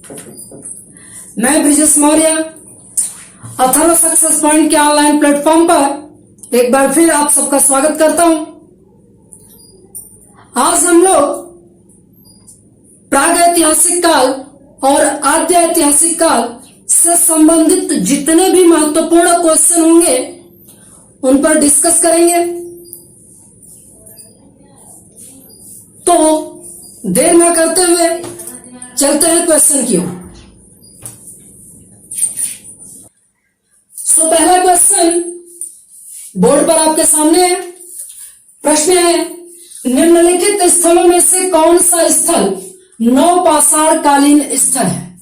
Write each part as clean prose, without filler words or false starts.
मैं Brijesh Maurya Atharva success point के online platform पर एक बार फिर आप सबका स्वागत करता हूं। आज हम लोग प्रागैतिहासिक काल और आद्य ऐतिहासिक काल से संबंधित जितने भी महत्वपूर्ण क्वेश्चन होंगे उन पर डिस्कस करेंगे। तो देर न करते हुए चलते हैं क्वेश्चन की ओर। तो पहला क्वेश्चन बोर्ड पर आपके सामने है। प्रश्न है, निम्नलिखित स्थलों में से कौन सा स्थल नवपाषाण कालीन स्थल है?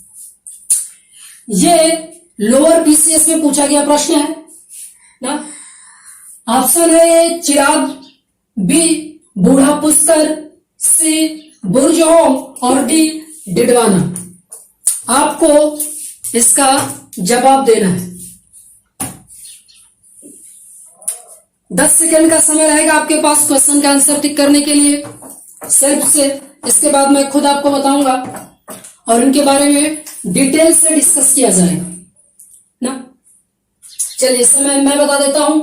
ये लोअर पीसीएस में पूछा गया प्रश्न है ना। ऑप्शन है ए चिराग, बी बूढ़ा पुष्कर, सी बुर्ज होम और डी डिडवाना। आपको इसका जवाब देना है। 10 सेकेंड का समय रहेगा आपके पास क्वेश्चन का आंसर टिक करने के लिए सेल्फ से। इसके बाद मैं खुद आपको बताऊंगा और इनके बारे में डिटेल से डिस्कस किया जाएगा ना। चलिए समय मैं बता देता हूं।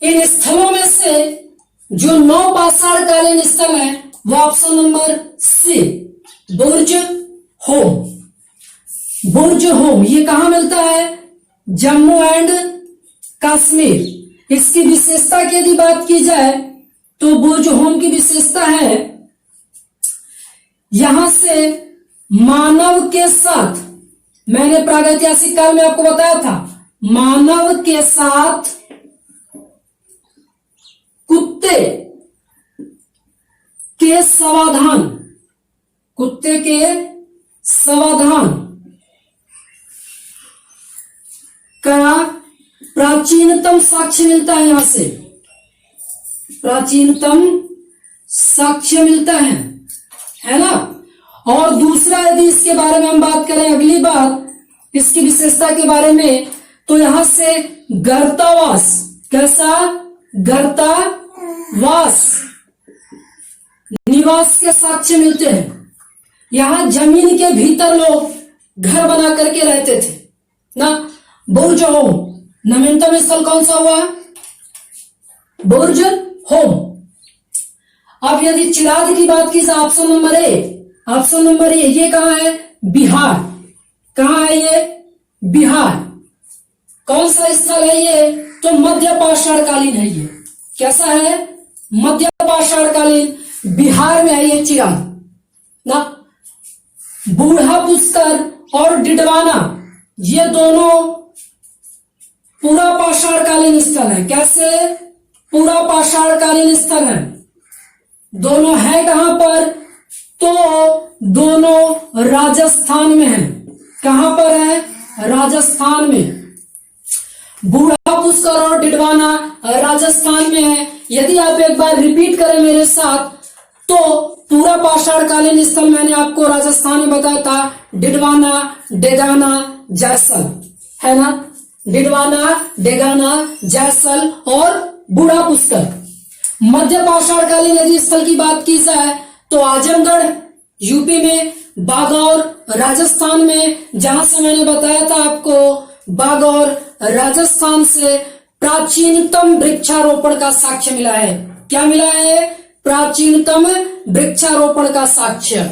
इन स्थलों में से जो नवपाषाण कालीन स्थल है वो ऑप्शन नंबर सी बुर्ज होम। बुर्ज होम ये कहां मिलता है? जम्मू एंड कश्मीर। इसकी विशेषता की यदि बात की जाए तो बुर्ज होम की विशेषता है यहां से मानव के साथ, मैंने प्रागैतिहासिक काल में आपको बताया था, मानव के साथ कुत्ते के समाधान, कुत्ते के समाधान का प्राचीनतम साक्ष्य मिलता है। यहां से प्राचीनतम साक्ष्य मिलता है ना। और दूसरा यदि इसके बारे में हम बात करें अगली बार इसकी विशेषता के बारे में, तो यहां से गर्तावास, कैसा? गर्तावास निवास के साक्ष्य मिलते हैं। यहां जमीन के भीतर लोग घर बना करके रहते थे ना। बुर्ज होम नवीनतम स्थल कौन सा हुआ? बुर्ज होम। अब यदि चिराग की बात की जाए ऑप्शन नंबर ए, ऑप्शन नंबर ए ये कहां है? बिहार। कहां है ये? बिहार। कौन सा स्थल है ये? तो मध्यपाषाण कालीन है ये। कैसा है? मध्यपाषाण कालीन। बिहार में है ये चिराग ना। बूढ़ा पुष्कर और डिडवाना ये दोनों पूरा पाषाण कालीन स्थल है। कैसे? पूरा पाषाण कालीन स्थल है। दोनों है कहां पर? तो दोनों राजस्थान में है। कहां पर है? राजस्थान में। बूढ़ा पुष्कर और डिडवाना राजस्थान में है। यदि आप एक बार रिपीट करें मेरे साथ, तो पूरा पाषाण कालीन स्थल मैंने आपको राजस्थान में बताया था, डिडवाना, डेगाना, जैसल, है ना। डिडवाना, डेगाना, जैसल और बूढ़ा पुष्कर। मध्य पाषाण कालीन यदि स्थल की बात की जाए तो आजमगढ़ यूपी में, बागौर राजस्थान में, जहां से मैंने बताया था आपको बागौर राजस्थान से प्राचीनतम वृक्षारोपण का साक्ष्य मिला है। क्या मिला है? प्राचीनतम वृक्षारोपण का साक्ष्य।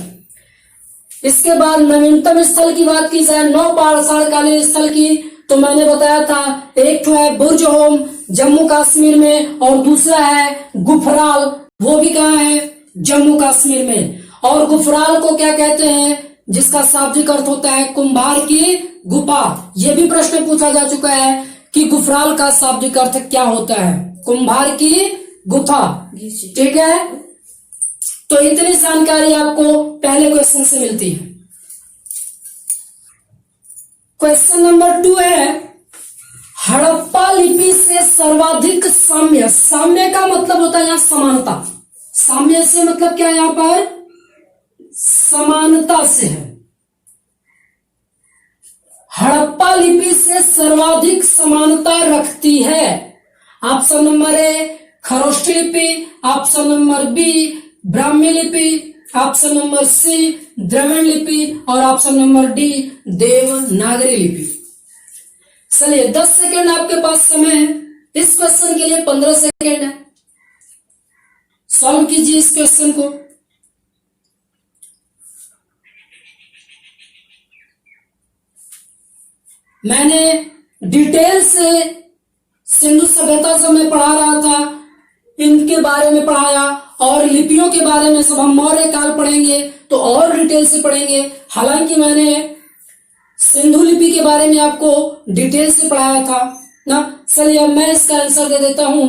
इसके बाद नवीनतम स्थल की बात की जाए नवपाषाण कालीन स्थल की, तो मैंने बताया था एक तो है बुर्ज होम जम्मू कश्मीर में और दूसरा है गुफराल, वो भी कहां है? जम्मू कश्मीर में। और गुफराल को क्या कहते हैं? जिसका शाब्दिक अर्थ होता है कुम्हार की गुफा। यह भी प्रश्न पूछा जा चुका है कि गुफराल का शाब्दिक अर्थ क्या होता है? कुम्हार की गुफा। ठीक है, तो इतनी जानकारी आपको पहले क्वेश्चन से मिलती है। क्वेश्चन नंबर 2 है, हड़प्पा लिपि से सर्वाधिक साम्य। साम्य का मतलब होता है यहां समानता। साम्य से मतलब क्या है? यहां पर समानता से है। हड़प्पा लिपि से सर्वाधिक समानता रखती है। ऑप्शन नंबर ए खरोष्ठी लिपि, ऑप्शन नंबर बी ब्राह्मी लिपि, ऑप्शन नंबर सी द्रविड़ लिपि और ऑप्शन नंबर डी देवनागरी लिपि। चलिए 10 सेकेंड आपके पास समय है, इस क्वेश्चन के लिए 15 सेकेंड है। सॉल्व कीजिए इस क्वेश्चन को। मैंने डिटेल से सिंधु सभ्यता से मैं पढ़ा रहा था, इनके बारे में पढ़ाया, और लिपियों के बारे में सब हम मौर्य काल पढ़ेंगे तो और डिटेल से पढ़ेंगे। हालांकि मैंने सिंधु लिपि के बारे में आपको डिटेल से पढ़ाया था ना। चलिए अब मैं इसका आंसर दे देता हूं,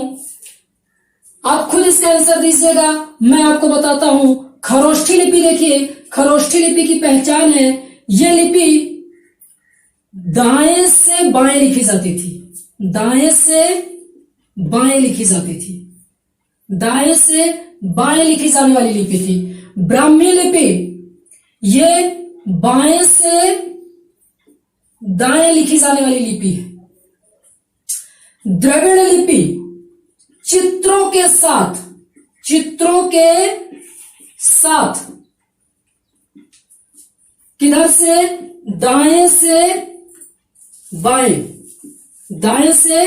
आप खुद इसका आंसर दीजिएगा, मैं आपको बताता हूं। खरोष्ठी लिपि देखिए, खरोष्ठी लिपि की पहचान है, यह लिपि दाएं से बाएं लिखी जाती थी, दाएं से बाएं लिखी जाती थी, दाएं से बाएं लिखी जाने वाली लिपि थी। ब्राह्मी लिपि ये बाएं से दाएं लिखी जाने वाली लिपि है। द्रविड़ लिपि चित्रों के साथ, चित्रों के साथ किधर से, दाएं से बाएं, दाएं से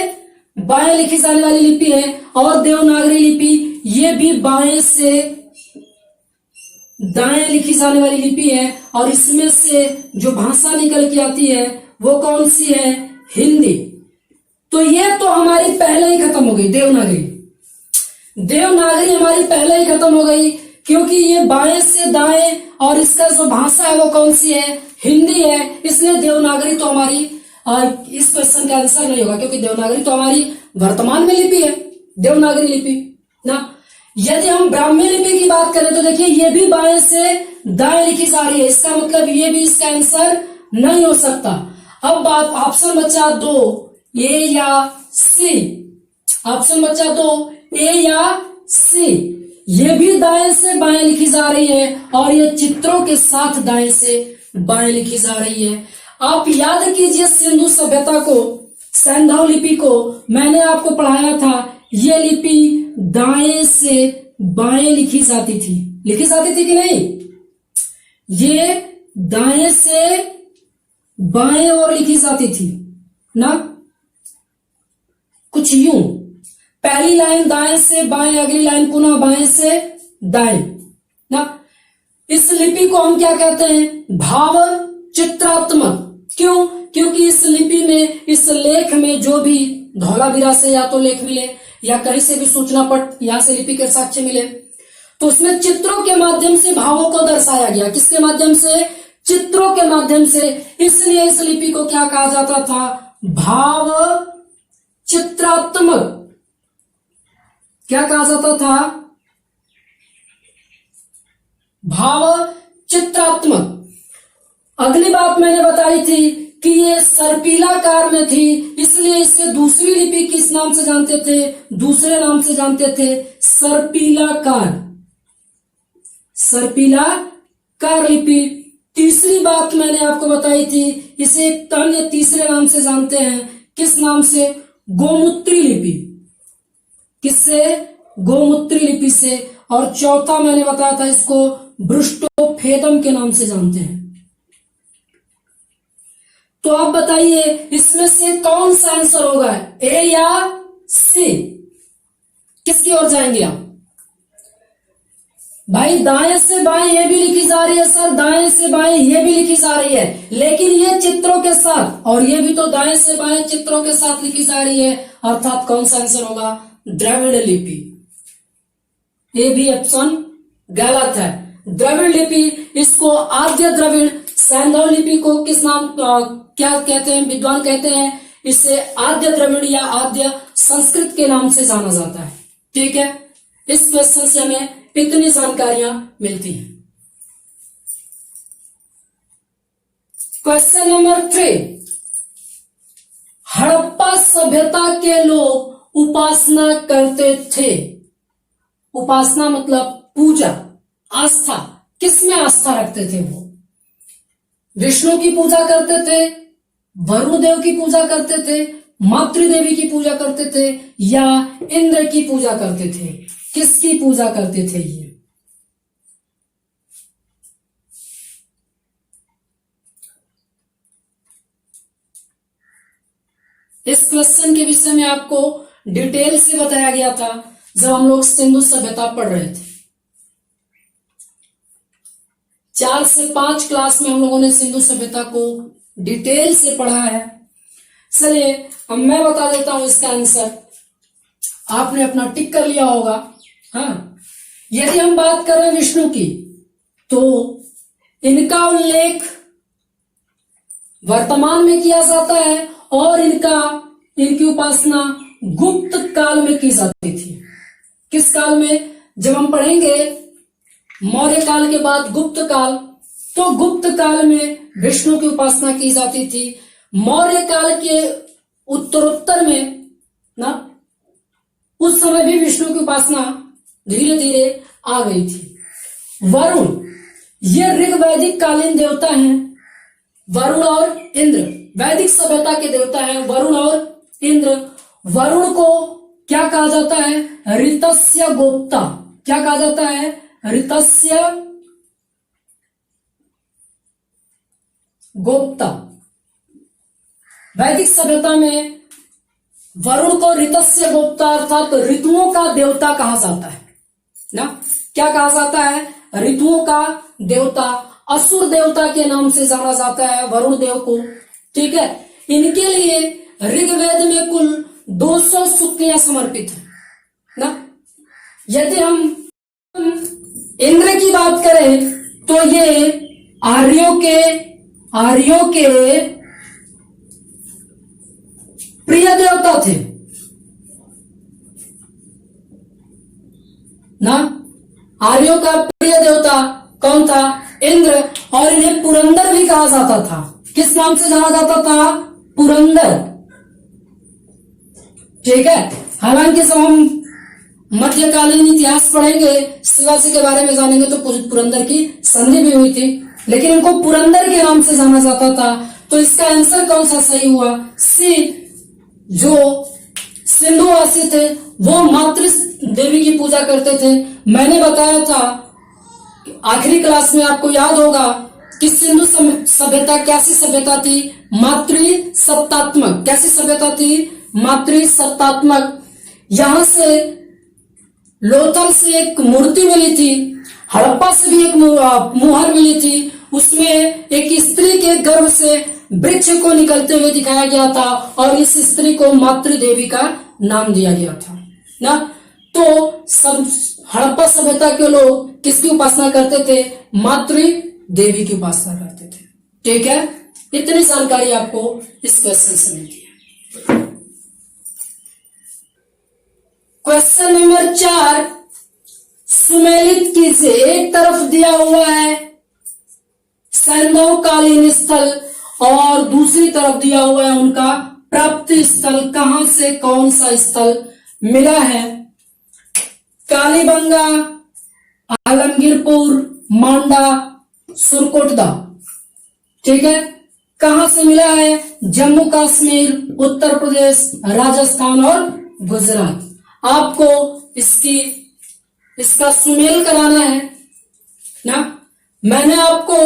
बाएं लिखी जाने वाली लिपि है। और देवनागरी लिपि ये भी बाएं से दाएं लिखी जाने वाली लिपि है। और इसमें से जो भाषा निकल के आती है वो कौन सी है, हिंदी। तो ये तो हमारी पहले ही खत्म हो गई, देवनागरी। देवनागरी हमारी पहले ही खत्म हो गई, क्योंकि ये बाएं से दाएं और इसका जो भाषा है वो कौन सी है, हिंदी है। इसलिए देवनागरी तो हमारी इस क्वेश्चन का आंसर नहीं होगा, क्योंकि देवनागरी तो हमारी वर्तमान में लिपि है, देवनागरी लिपि ना। यदि हम ब्राह्मी लिपि की बात करें तो देखिए ये भी बाएं से दाएं लिखी जा रही है, इसका मतलब ये भी इसका आंसर नहीं हो सकता। अब बात ऑप्शन बचा दो, ए या सी। ऑप्शन बचा दो, ए या सी। ये भी दाएं से बाएं लिखी जा रही है और ये चित्रों के साथ दाएं से बाएं लिखी जा रही है। आप याद कीजिए सिंधु सभ्यता को, सैंधव लिपि को मैंने आपको पढ़ाया था। ये लिपि दाएं से बाएं लिखी जाती थी, लिखी जाती थी कि नहीं, ये दाएं से बाएं और लिखी जाती थी ना, कुछ यूं, पहली लाइन दाएं से बाएं, अगली लाइन पुनः बाएं से दाएं ना। इस लिपि को हम क्या कहते हैं, भाव चित्रात्मक। क्यों, क्योंकि इस लिपि में, इस लेख में जो भी धौलावीरा से या तो लेख मिले या कहीं से भी सूचना पट यहां से लिपि के साक्ष्य मिले, तो उसमें चित्रों के माध्यम से भावों को दर्शाया गया। किसके माध्यम से, चित्रों के माध्यम से। इसलिए इस लिपि को क्या कहा जाता था, भाव चित्रात्मक। क्या कहा जाता था, भाव चित्रात्मक। अगली बात मैंने बताई थी कि ये सर्पिलाकार में थी, इसलिए इसे दूसरी लिपि किस नाम से जानते थे, दूसरे नाम से जानते थे, सर्पिलाकार, सर्पिलाकार लिपि। तीसरी बात मैंने आपको बताई थी, इसे एक अन्य तीसरे नाम से जानते हैं, किस नाम से, गोमूत्री लिपि। किससे, गोमूत्री लिपि से। और चौथा मैंने बताया था, इसको बृष्टोफेदम के नाम से जानते हैं। तो आप बताइए इसमें से कौन सा आंसर होगा, ए या सी, किसकी ओर जाएंगे आप। भाई दाएं से बाएं ये भी लिखी जा रही है सर, दाएं से बाएं ये भी लिखी जा रही है, लेकिन ये चित्रों के साथ, और ये भी तो दाएं से बाएं चित्रों के साथ लिखी जा रही है, अर्थात कौन सा आंसर होगा, द्रविड़ लिपि। ये भी ऑप्शन गलत है। द्रविड़ लिपि, इसको आद्य द्रविड़, सैंधव लिपि को किस नाम क्या कहते हैं, विद्वान कहते हैं इसे आद्य द्रविड़ या आद्य संस्कृत के नाम से जाना जाता है। ठीक है, इस क्वेश्चन से हमें इतनी जानकारियां मिलती हैं। क्वेश्चन नंबर 3, हड़प्पा सभ्यता के लोग उपासना करते थे। उपासना मतलब पूजा, आस्था। किसमें आस्था रखते थे वो, विष्णु की पूजा करते थे, वरुण देव की पूजा करते थे, मातृदेवी की पूजा करते थे, या इंद्र की पूजा करते थे। किसकी पूजा करते थे ये, इस क्वेश्चन के विषय में आपको डिटेल से बताया गया था जब हम लोग सिंधु सभ्यता पढ़ रहे थे। 4 से 5 क्लास में हम लोगों ने सिंधु सभ्यता को डिटेल से पढ़ा है। चलिए अब मैं बता देता हूं इसका आंसर, आपने अपना टिक कर लिया होगा। हाँ, यदि हम बात करें विष्णु की तो इनका उल्लेख वर्तमान में किया जाता है और इनकी उपासना गुप्त काल में की जाती थी। किस काल में? जब हम पढ़ेंगे मौर्य काल के बाद गुप्त काल, तो गुप्त काल में विष्णु की उपासना की जाती थी। मौर्य काल के उत्तरोत्तर में ना उस समय भी विष्णु की उपासना धीरे धीरे आ गई थी। वरुण, ये ऋग्वैदिक कालीन देवता हैं। वरुण और इंद्र वैदिक सभ्यता के देवता हैं, वरुण और इंद्र। वरुण को क्या कहा जाता है? ऋतस्य गोप्ता। क्या कहा जाता है? ऋतस्य गोप्ता। वैदिक सभ्यता में वरुण को ऋतस्य गोप्ता अर्थात ऋतुओं का देवता कहा जाता है ना। क्या कहा जाता है? ऋतुओं का देवता, असुर देवता के नाम से जाना जाता है वरुण देव को। ठीक है, इनके लिए ऋग्वेद में कुल 200 सूक्तियां समर्पित है ना। यदि हम इंद्र की बात करें तो ये आर्यों के प्रिय देवता थे ना। आर्यों का प्रिय देवता कौन था? इंद्र। और इन्हें पुरंदर भी कहा जाता था। किस नाम से जाना जाता था? पुरंदर। ठीक है, हालांकि जब हम मध्यकालीन इतिहास पढ़ेंगे, शिवाजी के बारे में जानेंगे तो पुरंदर की संधि भी हुई थी, लेकिन इनको पुरंदर के नाम से जाना जाता था। तो इसका आंसर कौन सा सही हुआ? सी। जो सिंधुवासी थे वो मातृ देवी की पूजा करते थे। मैंने बताया था आखिरी क्लास में, आपको याद होगा कि सिंधु सभ्यता कैसी सभ्यता थी? मातृसत्तात्मक। कैसी सभ्यता थी? मातृसत्तात्मक। यहां से लोथल से एक मूर्ति मिली थी, हड़प्पा से भी एक मुहर मिली थी। उसमें एक स्त्री के गर्भ से वृक्ष को निकलते हुए दिखाया गया था और इस स्त्री को मातृ देवी का नाम दिया गया था ना। तो सब हड़प्पा सभ्यता के लोग किसकी उपासना करते थे? मातृ देवी की उपासना करते थे। ठीक है, इतनी जानकारी आपको इस क्वेश्चन से मिलती है। क्वेश्चन नंबर 4 सुमेलित कीजिए। एक तरफ दिया हुआ है सैंधवकालीन स्थल और दूसरी तरफ दिया हुआ है उनका प्राप्ति स्थल। कहां से कौन सा स्थल मिला है? कालीबंगा, आलमगीरपुर, मांडा, सुरकोटदा। ठीक है, कहां से मिला है? जम्मू कश्मीर, उत्तर प्रदेश, राजस्थान और गुजरात। आपको इसका सुमेल कराना है ना। मैंने आपको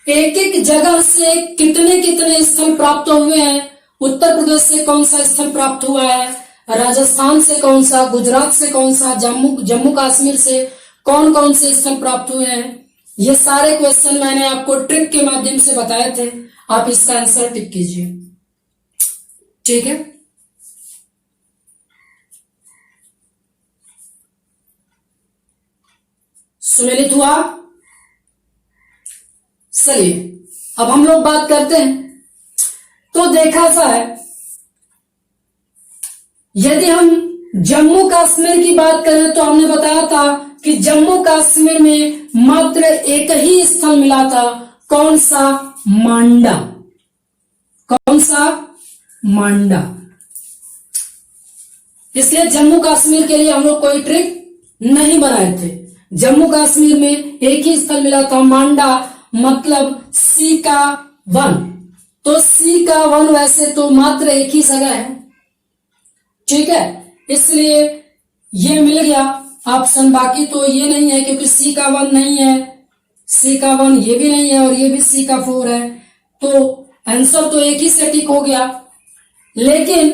एक एक जगह से कितने कितने स्थल प्राप्त हुए हैं, उत्तर प्रदेश से कौन सा स्थल प्राप्त हुआ है, राजस्थान से कौन सा, गुजरात से कौन सा, जम्मू कश्मीर से कौन कौन से स्थल प्राप्त हुए हैं, ये सारे क्वेश्चन मैंने आपको ट्रिक के माध्यम से बताए थे। आप इसका आंसर टिक कीजिए। ठीक है, सुमेलित हुआ। चलिए अब हम लोग बात करते हैं। तो देखा जाए, यदि हम जम्मू कश्मीर की बात करें तो हमने बताया था कि जम्मू कश्मीर में मात्र एक ही स्थल मिला था। कौन सा? मांडा। कौन सा? मांडा। इसलिए जम्मू कश्मीर के लिए हम लोग कोई ट्रिक नहीं बनाए थे। जम्मू कश्मीर में एक ही स्थल मिला था, मांडा, मतलब सी का वन। तो सी का वन वैसे तो मात्र एक ही जगह है। ठीक है, इसलिए ये मिल गया ऑप्शन। बाकी तो ये नहीं है क्योंकि सी का वन नहीं है, सी का वन ये भी नहीं है और ये भी सी का 4 है। तो आंसर तो एक ही से टिक हो गया। लेकिन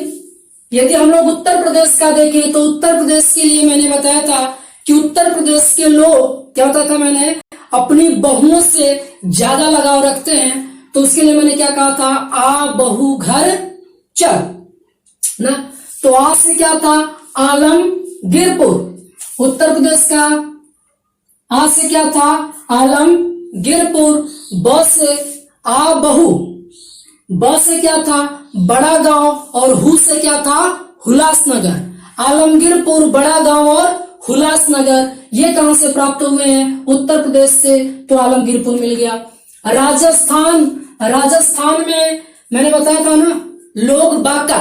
यदि हम लोग उत्तर प्रदेश का देखें तो उत्तर प्रदेश के लिए मैंने बताया था कि उत्तर प्रदेश के लोग क्या होता था, मैंने अपनी बहुओं से ज्यादा लगाव रखते हैं, तो उसके लिए मैंने क्या कहा था, आ बहु घर चल ना। तो आ से क्या था, आलमगीरपुर। उत्तर प्रदेश का आ से क्या था, आलमगीरपुर। ब से आ बहु, ब से क्या था, बड़ा गांव, और हु से क्या था, हुलासनगर। आलमगीरपुर, बड़ा गांव और हुलासनगर ये कहां से प्राप्त हुए हैं, उत्तर प्रदेश से, तो आलमगीरपुर मिल गया। राजस्थान, राजस्थान में मैंने बताया था ना, लोग बाका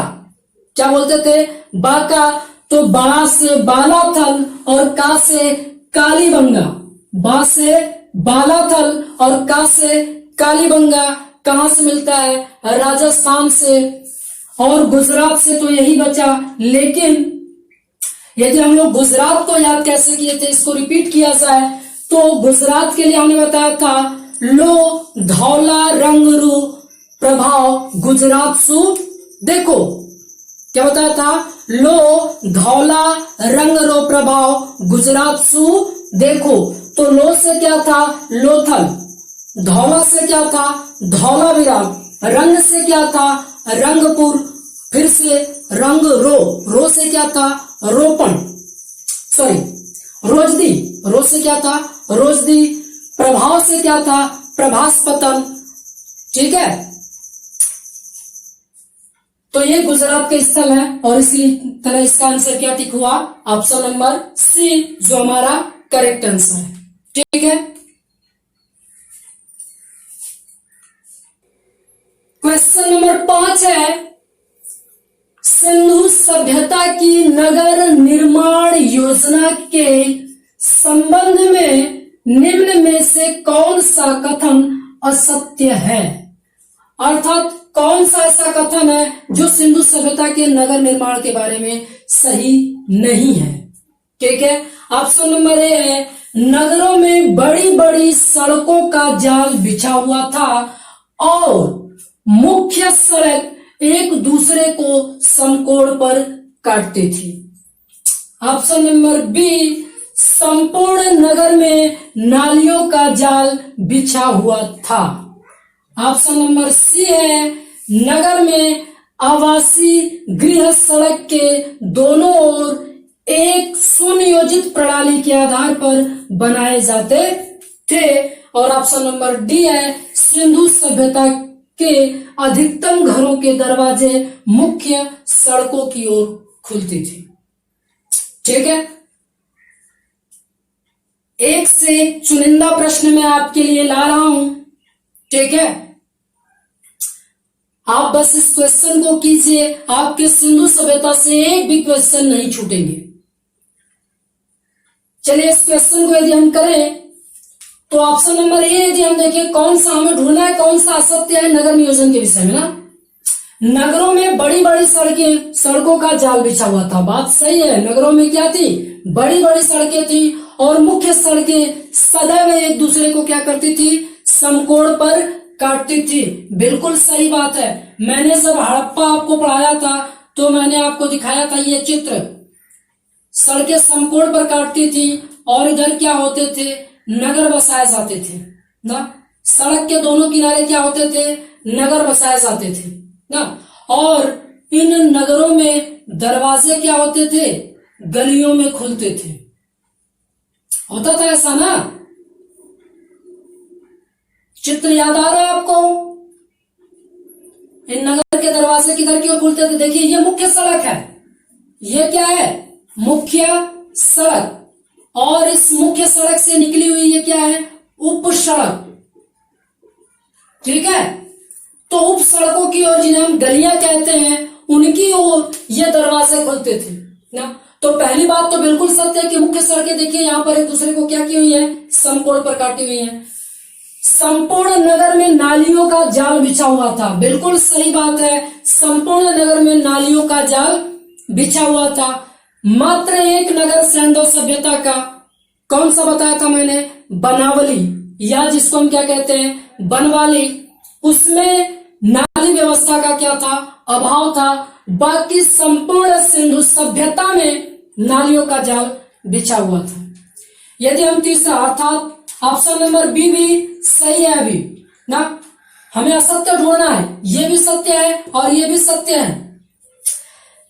क्या बोलते थे, बाका। तो बा से बालाथल और का से कालीबंगा। बा से बालाथल और का से कालीबंगा कहां से मिलता है, राजस्थान से। और गुजरात से तो यही बचा, लेकिन यदि हम लोग गुजरात को याद कैसे किए थे, इसको रिपीट किया जाए तो गुजरात के लिए हमने बताया था, लो धौला रंग रू प्रभाव गुजरात सु देखो। क्या बताया था, लो धौला रंग रो प्रभाव गुजरात सु देखो। तो लो से क्या था, लोथल। धौला से क्या था, धौला विराम। रंग से क्या था, रंगपुर। फिर से रंग रो, रो से क्या था, रोपण, सॉरी रोजदी। रो से क्या था, रोजदी। प्रभाव से क्या था, प्रभास पतन। ठीक है, तो ये गुजरात के स्थल है, और इसी तरह इसका आंसर क्या टिक हुआ, ऑप्शन नंबर सी जो हमारा करेक्ट आंसर है। ठीक है, क्वेश्चन नंबर 5 है, सिंधु सभ्यता की नगर निर्माण योजना के संबंध में निम्न में से कौन सा कथन असत्य है। अर्थात कौन सा ऐसा कथन है जो सिंधु सभ्यता के नगर निर्माण के बारे में सही नहीं है। ठीक है, ऑप्शन नंबर ए है, नगरों में बड़ी बड़ी सड़कों का जाल बिछा हुआ था और मुख्य सड़क एक दूसरे को समकोण पर काटती थी। ऑप्शन नंबर बी, संपूर्ण नगर में नालियों का जाल बिछा हुआ था। ऑप्शन नंबर सी है, नगर में आवासीय गृह सड़क के दोनों ओर एक सुनियोजित प्रणाली के आधार पर बनाए जाते थे। और ऑप्शन नंबर डी है, सिंधु सभ्यता के अधिकतम घरों के दरवाजे मुख्य सड़कों की ओर खुलती थी। ठीक है, एक से एक चुनिंदा प्रश्न मैं आपके लिए ला रहा हूं। ठीक है, आप बस इस क्वेश्चन को कीजिए, आपके सिंधु सभ्यता से एक भी क्वेश्चन नहीं छूटेंगे। चलिए इस क्वेश्चन को यदि हम करें तो ऑप्शन नंबर ए यदि हम देखें, कौन सा हमें ढूंढना है, कौन सा असत्य है नगर नियोजन के विषय में ना। नगरों में बड़ी बड़ी सड़कें, सड़कों का जाल बिछा हुआ था, बात सही है। नगरों में क्या थी, बड़ी बड़ी सड़कें थी और मुख्य सड़कें सदैव एक दूसरे को क्या करती थी, समकोण पर काटती थी। बिल्कुल सही बात है। मैंने जब हड़प्पा आपको पढ़ाया था तो मैंने आपको दिखाया था ये चित्र, सड़कें समकोण पर काटती थी और इधर क्या होते थे, नगर बसाए जाते थे ना। सड़क के दोनों किनारे क्या होते थे, नगर बसाए जाते थे ना। और इन नगरों में दरवाजे क्या होते थे, गलियों में खुलते थे। होता था ऐसा ना, चित्र याद आ रहा है आपको। इन नगर के दरवाजे किधर की ओर खुलते थे, देखिए ये मुख्य सड़क है, ये क्या है, मुख्य सड़क। और इस मुख्य सड़क से निकली हुई ये क्या है, उप सड़क। ठीक है, तो उप सड़कों की ओर जिन्हें हम गलियां कहते हैं, उनकी ओर ये दरवाजे खुलते थे ना। तो पहली बात तो बिल्कुल सत्य है कि मुख्य सड़कें देखिए यहां पर एक दूसरे को क्या की हुई है, समकोण पर काटी हुई है। संपूर्ण नगर में नालियों का जाल बिछा हुआ था, बिल्कुल सही बात है। संपूर्ण नगर में नालियों का जाल बिछा हुआ था। मात्र एक नगर सैंधव सभ्यता का, कौन सा बताया था मैंने, बनावली, या जिसको हम क्या कहते हैं, बनवाली, उसमें नाली व्यवस्था का क्या था, अभाव था। बाकी संपूर्ण सिंधु सभ्यता में नालियों का जाल बिछा हुआ था। यदि हम तीसरा अर्थात ऑप्शन नंबर बी भी सही है अभी ना, हमें असत्य ढूंढना है। ये भी सत्य है और ये भी सत्य है।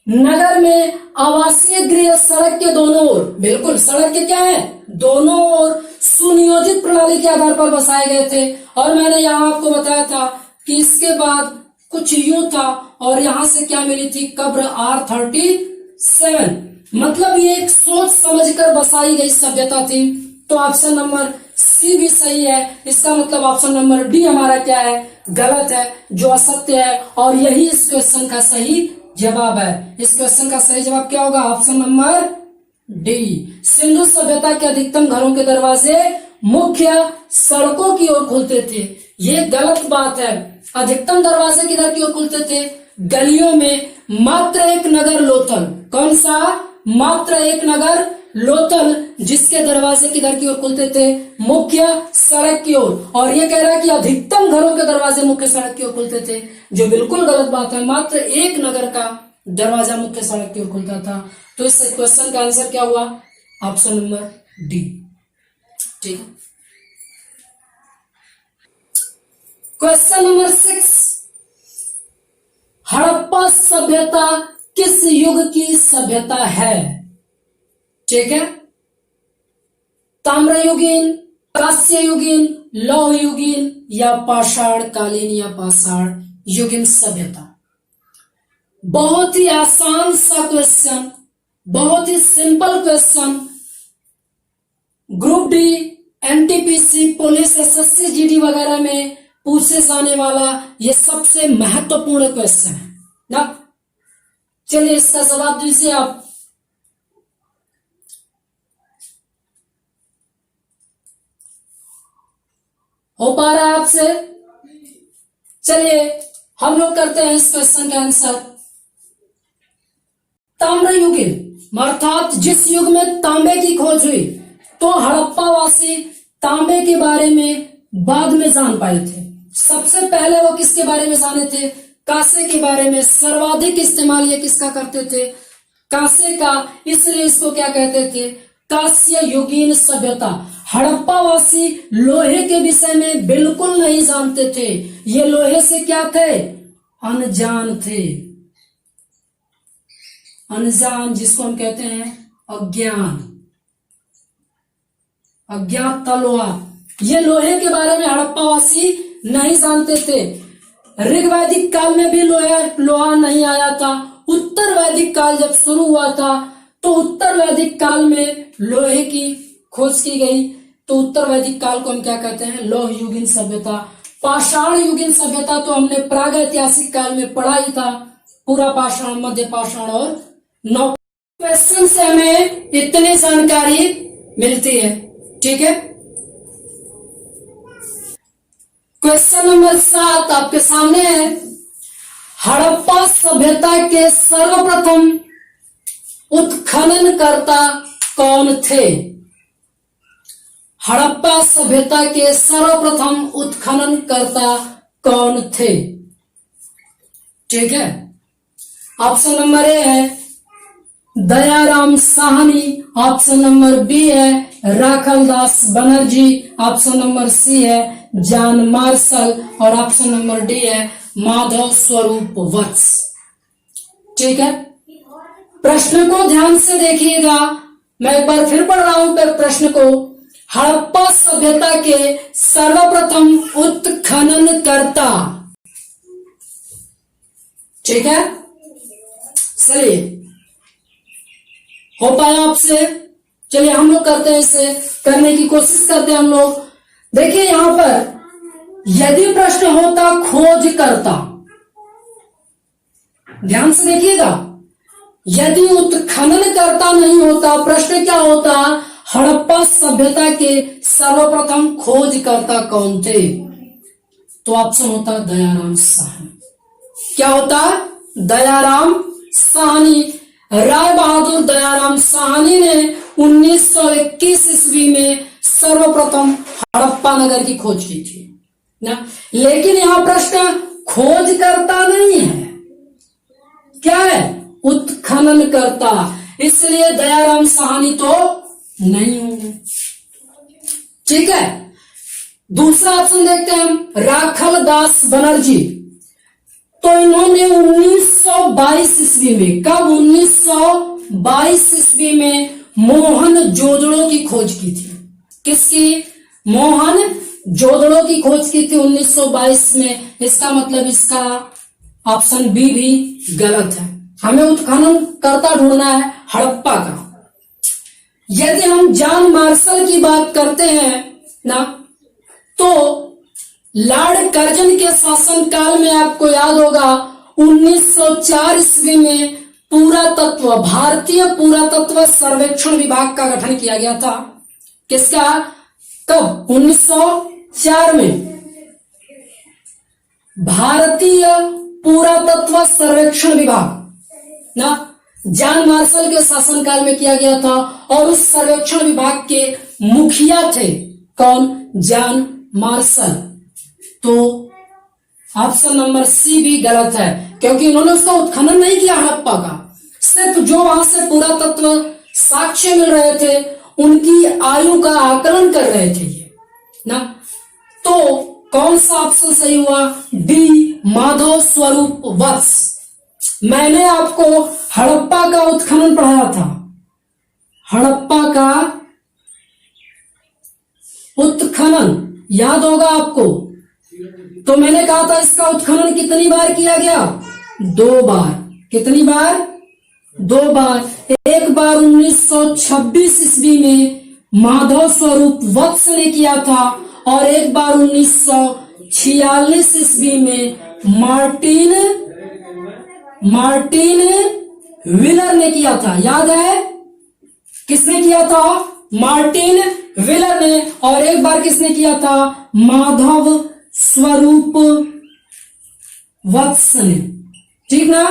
नगर में आवासीय गृह सड़क के दोनों ओर, बिल्कुल सड़क के क्या है, दोनों ओर सुनियोजित प्रणाली के आधार पर बसाए गए थे। और मैंने यहाँ आपको बताया था कि इसके बाद कुछ यूं था और यहां से क्या मिली थी, कब्र R37। मतलब ये एक सोच समझकर बसाई गई सभ्यता थी। तो ऑप्शन नंबर सी भी सही है। इसका मतलब ऑप्शन नंबर डी हमारा क्या है, गलत है, जो असत्य है। और यही इस क्वेश्चन का सही जवाब है। इस क्वेश्चन का सही जवाब क्या होगा, ऑप्शन नंबर डी। सिंधु सभ्यता के अधिकतम घरों के दरवाजे मुख्य सड़कों की ओर खुलते थे। ये गलत बात है। अधिकतम दरवाजे किधर की ओर खुलते थे, गलियों में। मात्र एक नगर लोथल, कौन सा, मात्र एक नगर लोथल, जिसके दरवाजे किधर की ओर खुलते थे, मुख्य सड़क की ओर। और ये कह रहा है कि अधिकतम घरों के दरवाजे मुख्य सड़क की ओर खुलते थे, जो बिल्कुल गलत बात है। मात्र एक नगर का दरवाजा मुख्य सड़क की ओर खुलता था। तो इस क्वेश्चन का आंसर क्या हुआ, ऑप्शन नंबर डी। ठीक है। क्वेश्चन नंबर 6, हड़प्पा सभ्यता किस युग की सभ्यता है। ठीक है, ताम्रयुगीन, कांस्ययुगीन, लौहयुगीन या पाषाण कालीन या पाषाण युगीन सभ्यता। बहुत ही आसान सा क्वेश्चन, बहुत ही simple question. Group D, NTPC, police, SSC, GD वगैरह में पूछे जाने वाला ये सबसे महत्वपूर्ण क्वेश्चन है ना। चलिए इसका जवाब दीजिए आप। हो पा रहा है आपसे? चलिए हम लोग करते हैं इस क्वेश्चन का आंसर। ताम्रयुगीन अर्थात जिस युग में तांबे की खोज हुई, तो हड़प्पावासी तांबे के बारे में बाद में जान पाए थे। सबसे पहले वो किसके बारे में जाने थे, कांसे के बारे में। सर्वाधिक इस्तेमाल ये किसका करते थे, कांसे का। इसलिए इसको क्या कहते थे, कांस्य युगीन सभ्यता। हड़प्पावासी लोहे के विषय में बिल्कुल नहीं जानते थे। ये लोहे से क्या थे, अनजान थे। अनजान, जिसको हम कहते हैं अज्ञान, अज्ञात लोहा। ये लोहे के बारे में हड़प्पावासी नहीं जानते थे। ऋग्वैदिक काल में भी लोहा नहीं आया था। उत्तर वैदिक काल जब शुरू हुआ था, तो उत्तर वैदिक काल में लोहे की खोज की गई। तो उत्तर वैदिक काल को हम क्या कहते हैं, लौह युगीन सभ्यता। पाषाण युगीन सभ्यता तो हमने प्राग ऐतिहासिक काल में पढ़ा ही था, पूरा पाषाण, मध्य पाषाण और नव। क्वेश्चन से हमें इतनी जानकारी मिलती है। ठीक है, क्वेश्चन नंबर 7 आपके सामने है। हड़प्पा सभ्यता के सर्वप्रथम उत्खननकर्ता कौन थे। हड़प्पा सभ्यता के सर्वप्रथम उत्खननकर्ता कौन थे। ठीक है, ऑप्शन नंबर ए है Dayaram Sahni, option number B है Rakhaldas Banerjee, option number C है जॉन मार्शल और ऑप्शन नंबर डी है माधव स्वरूप वत्स। ठीक है, प्रश्न को ध्यान से देखिएगा। मैं एक बार फिर पढ़ रहा हूं प्रश्न को। हड़प्पा सभ्यता के सर्वप्रथम उत्खननकर्ता। ठीक है, चलिए हो पाया आपसे। चलिए हम लोग करते हैं, इसे करने की कोशिश करते हैं हम लोग। देखिए यहां पर यदि प्रश्न होता खोज करता, ध्यान से देखिएगा, यदि उत्खनन करता नहीं होता, प्रश्न क्या होता, हड़प्पा सभ्यता के सर्वप्रथम खोजकर्ता कौन थे, तो ऑप्शन होता दयाराम साहनी। क्या होता, दयाराम साहनी। राय बहादुर दयाराम साहनी ने 1921 ईस्वी में सर्वप्रथम हड़प्पा नगर की खोज की थी ना। लेकिन यहां प्रश्न खोज करता नहीं है, क्या है? उत्खनन करता। इसलिए दयाराम साहनी तो नहीं होंगे। ठीक है, दूसरा ऑप्शन देखते हैं हम, राखल दास बनर्जी। तो इन्होंने 1922 ईस्वी में, कब? 1922 ईस्वी में मोहन जोदड़ो की खोज की थी। किसकी? मोहन जोदड़ो की खोज की थी 1922 में। इसका मतलब इसका ऑप्शन बी भी गलत है। हमें उत्खनन करता ढूंढना है हड़प्पा का। यदि हम जॉन मार्शल की बात करते हैं ना, तो लॉर्ड कर्जन के शासनकाल में आपको याद होगा 1904 ईस्वी में पुरातत्व, भारतीय पुरातत्व सर्वेक्षण विभाग का गठन किया गया था। किसका? कब? 1904 में भारतीय पुरातत्व सर्वेक्षण विभाग ना जॉन मार्शल के शासनकाल में किया गया था। और उस सर्वेक्षण विभाग के मुखिया थे कौन? John Marshall. तो ऑप्शन नंबर सी भी गलत है, क्योंकि उन्होंने उसका उत्खनन नहीं किया हड़प्पा का। सिर्फ जो वहां से पुरातत्व साक्ष्य मिल रहे थे उनकी आयु का आकलन कर रहे थे ये ना। तो कौन सा ऑप्शन सही हुआ? डी, माधव स्वरूप वत्स। मैंने आपको हड़प्पा का उत्खनन पढ़ाया था, हड़प्पा का उत्खनन याद होगा आपको। तो मैंने कहा था इसका उत्खनन कितनी बार किया गया? 2 बार। कितनी बार? 2 बार। एक बार 1926 ईस्वी में माधव स्वरूप वत्स ने किया था, और एक बार 1946 ईस्वी में मार्टिन विलर ने किया था। याद है किसने किया था? मार्टिन विलर ने। और एक बार किसने किया था? माधव स्वरूप वत्स ने। ठीक ना?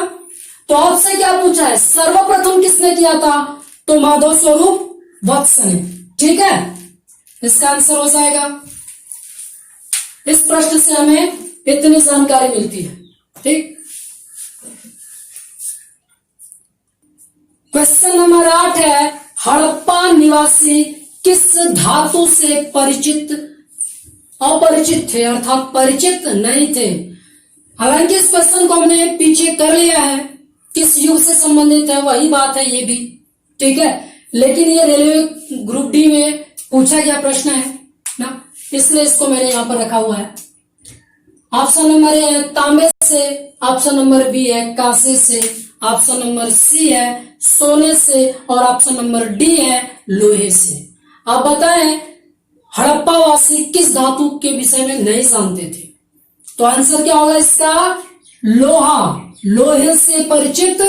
तो आपसे क्या पूछा है? सर्वप्रथम किसने किया था? तो माधव स्वरूप वत्स ने। ठीक है, इसका आंसर हो जाएगा। इस प्रश्न से हमें इतनी जानकारी मिलती है। ठीक, क्वेश्चन नंबर 8 है, हड़प्पा निवासी किस धातु से अपरिचित थे, अर्थात परिचित नहीं थे। हालांकि इस क्वेश्चन को हमने पीछे कर लिया है, किस युग से संबंधित है वही बात है ये भी। ठीक है, लेकिन ये रेलवे ग्रुप डी में पूछा गया प्रश्न है ना, इसलिए इसको मैंने यहां पर रखा हुआ है। ऑप्शन नंबर ए है तांबे से, ऑप्शन नंबर बी है कांसे से, ऑप्शन नंबर सी है सोने से, और ऑप्शन नंबर डी है लोहे से। आप बताएं हड़प्पा वासी किस धातु के विषय में नहीं जानते थे? तो आंसर क्या होगा इसका? लोहा। लोहे से परिचित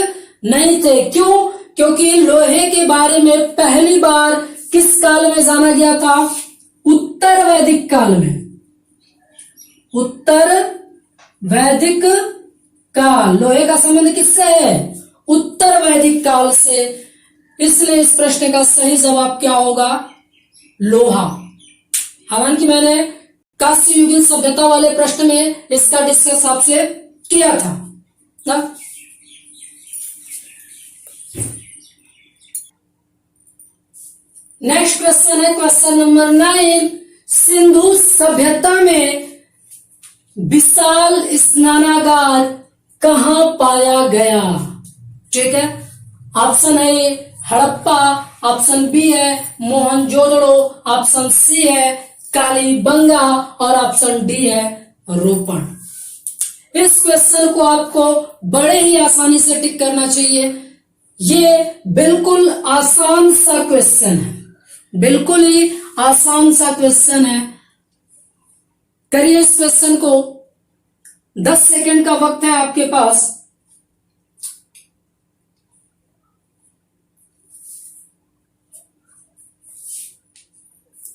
नहीं थे। क्यों? क्योंकि लोहे के बारे में पहली बार किस काल में जाना गया था? उत्तर वैदिक काल में। उत्तर वैदिक काल। लोहे का संबंध किससे है? उत्तर वैदिक काल से। इसलिए इस प्रश्न का सही जवाब क्या होगा? लोहा। हालांकि मैंने कांस्य युगीन सभ्यता वाले प्रश्न में इसका डिस्कस आपसे किया था ना। नेक्स्ट क्वेश्चन है क्वेश्चन नंबर 9, सिंधु सभ्यता में विशाल स्नानागार कहां पाया गया? ठीक है, ऑप्शन है हड़प्पा, ऑप्शन बी है मोहनजोदड़ो, ऑप्शन सी है कालीबंगा, और ऑप्शन डी है रोपण। इस क्वेश्चन को आपको बड़े ही आसानी से टिक करना चाहिए। ये बिल्कुल आसान सा क्वेश्चन है, बिल्कुल ही आसान सा क्वेश्चन है। करिए इस क्वेश्चन को। 10 सेकंड का वक्त है आपके पास।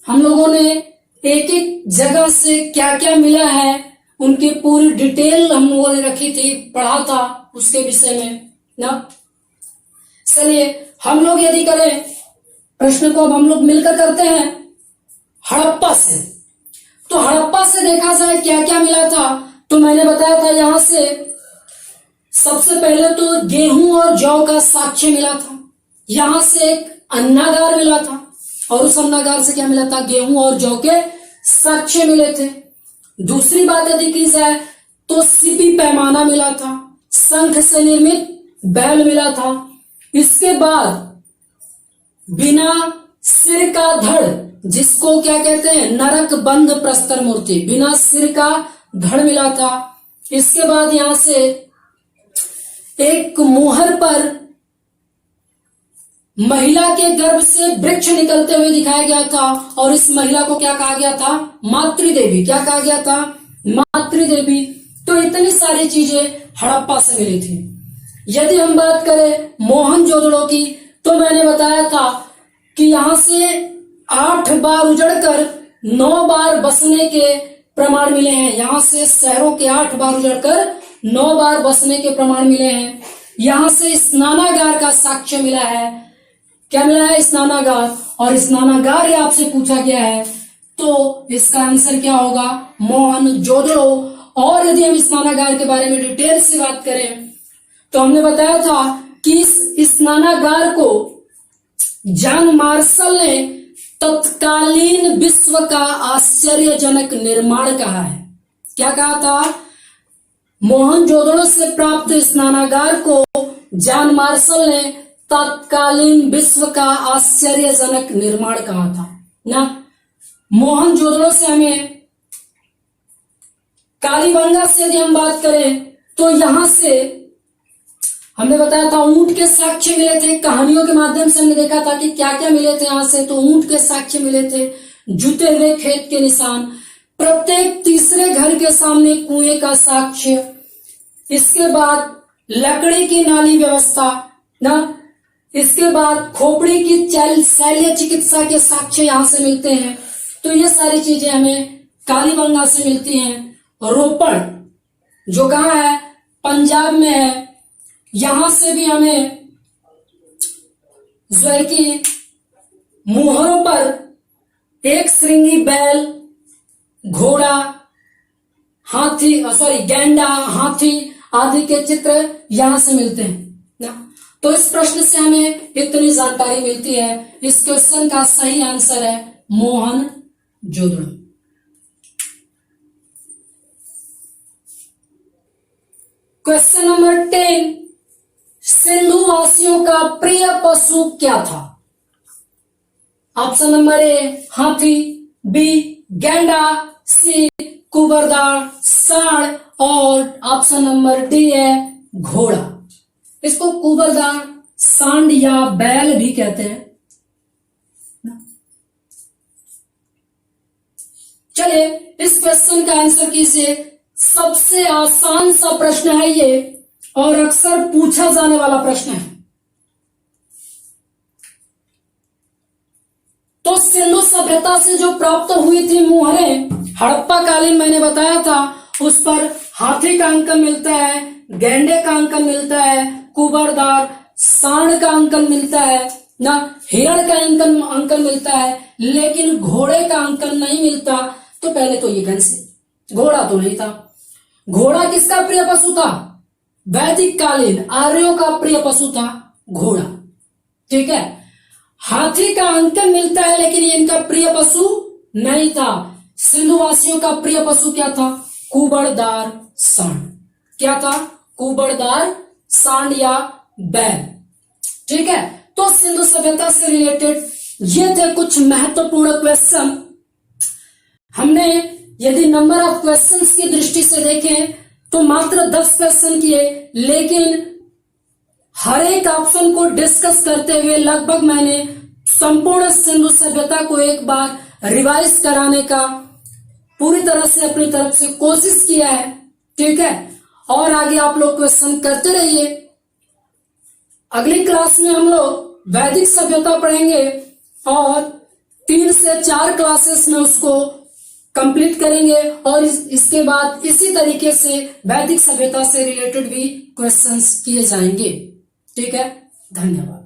हम लोगों ने एक एक जगह से क्या क्या मिला है उनकी पूरी डिटेल हम लोगों ने रखी थी, पढ़ा था उसके विषय में ना। चलिए हम लोग यदि करें प्रश्न को, अब हम लोग मिलकर करते हैं हड़प्पा से। तो हड़प्पा से देखा जाए क्या क्या मिला था, तो तो मैंने बताया था यहां से सबसे पहले तो गेहूं और जौ का साक्ष्य मिला था, यहां से एक अन्नागार मिला था और उस अन्नागार से क्या मिला था, गेहूं और जौ के साक्ष्य मिले थे। दूसरी बात यदि की जाए तो सीपी पैमाना मिला था, शंख से निर्मित बैल मिला था। इसके बाद बिना सिर का धड़, जिसको क्या कहते हैं, नरक बंध प्रस्तर मूर्ति, बिना सिर का धड़ मिला था। इसके बाद यहां से एक मोहर पर महिला के गर्भ से वृक्ष निकलते हुए दिखाया गया था और इस महिला को क्या कहा गया था, मातृदेवी। क्या कहा गया था, मातृदेवी। तो इतनी सारी चीजें हड़प्पा से मिली थी। यदि हम बात करें मोहनजोदड़ो की, तो मैंने बताया था कि यहां से 8 बार उजड़कर 9 बार बसने के प्रमाण मिले हैं। यहां से शहरों के 8 बार उजड़कर 9 बार बसने के प्रमाण मिले हैं। यहां से स्नानागार का साक्ष्य मिला है। क्या मिला है, स्नानागार। और स्नानागार आपसे पूछा गया है तो इसका आंसर क्या होगा, मोहनजोदड़ो। और यदि हम स्नानागार के बारे में डिटेल से बात करें तो हमने बताया था कि इस स्नानागार को जॉन मार्शल ने तत्कालीन विश्व का आश्चर्यजनक निर्माण कहा है। क्या कहा था, मोहनजोदड़ो से प्राप्त स्नानागार को जॉन मार्शल ने तत्कालीन विश्व का आश्चर्यजनक निर्माण कहा था ना। मोहनजोदड़ो से हमें, कालीबंगा से यदि हम बात करें तो यहां से हमने बताया था ऊंट के साक्ष्य मिले थे। कहानियों के माध्यम से हमने देखा था कि क्या क्या मिले थे यहां से, तो ऊंट के साक्ष्य मिले थे, जुते हुए खेत के निशान, प्रत्येक तीसरे घर के सामने कुएं का साक्ष्य, इसके बाद लकड़ी की नाली व्यवस्था ना, इसके बाद खोपड़ी की शल्य चिकित्सा के साक्ष्य यहां से मिलते हैं। तो ये सारी चीजें हमें कालीबंगा से मिलती हैं। रोपड़ जो कहाँ है, पंजाब में है, यहां से भी हमें जो है कि मोहरों पर एक श्रृंगी बैल, घोड़ा, हाथी, गैंडा, हाथी आदि के चित्र यहां से मिलते हैं ना। तो इस प्रश्न से हमें इतनी जानकारी मिलती है। इस क्वेश्चन का सही आंसर है मोहनजोदड़ो। क्वेश्चन नंबर 10, सिंधु वासियों का प्रिय पशु क्या था? ऑप्शन नंबर ए हाथी, बी गैंडा, सी कुबरदार, सांड और ऑप्शन नंबर डी है घोड़ा। इसको कुबरदार, सांड या बैल भी कहते हैं। चलिए इस क्वेश्चन का आंसर कीजिए। सबसे आसान सा प्रश्न है ये और अक्सर पूछा जाने वाला प्रश्न है। तो सिंधु सभ्यता से जो प्राप्त हुई थी मुहरें, हड़प्पा कालीन मैंने बताया था, उस पर हाथी का अंकन मिलता है, गैंडे का अंकन मिलता है, कुबरदार, सांड का अंकन मिलता है ना, हिरण का अंकन मिलता है, लेकिन घोड़े का अंकन नहीं मिलता। तो पहले तो ये कैंसिल, घोड़ा तो नहीं था। घोड़ा किसका प्रिय पशु था? वैदिक कालीन आर्यों का प्रिय पशु था घोड़ा। ठीक है, हाथी का अंकन मिलता है लेकिन इनका प्रिय पशु नहीं था। सिंधुवासियों का प्रिय पशु क्या था? कुबड़दार सांड। क्या था? कुबड़दार सांड या बैल। ठीक है, तो सिंधु सभ्यता से रिलेटेड ये थे कुछ महत्वपूर्ण क्वेश्चन। हमने यदि नंबर ऑफ क्वेश्चंस की दृष्टि से देखें तो मात्र 10 क्वेश्चन किए, लेकिन हर एक ऑप्शन को डिस्कस करते हुए लगभग मैंने संपूर्ण सिंधु सभ्यता को एक बार रिवाइज कराने का पूरी तरह से अपनी तरफ से कोशिश किया है। ठीक है, और आगे आप लोग क्वेश्चन करते रहिए। अगली क्लास में हम लोग वैदिक सभ्यता पढ़ेंगे और 3 से 4 क्लासेस में उसको कंप्लीट करेंगे और इसके बाद इसी तरीके से वैदिक सभ्यता से रिलेटेड भी क्वेश्चंस किए जाएंगे। ठीक है, धन्यवाद।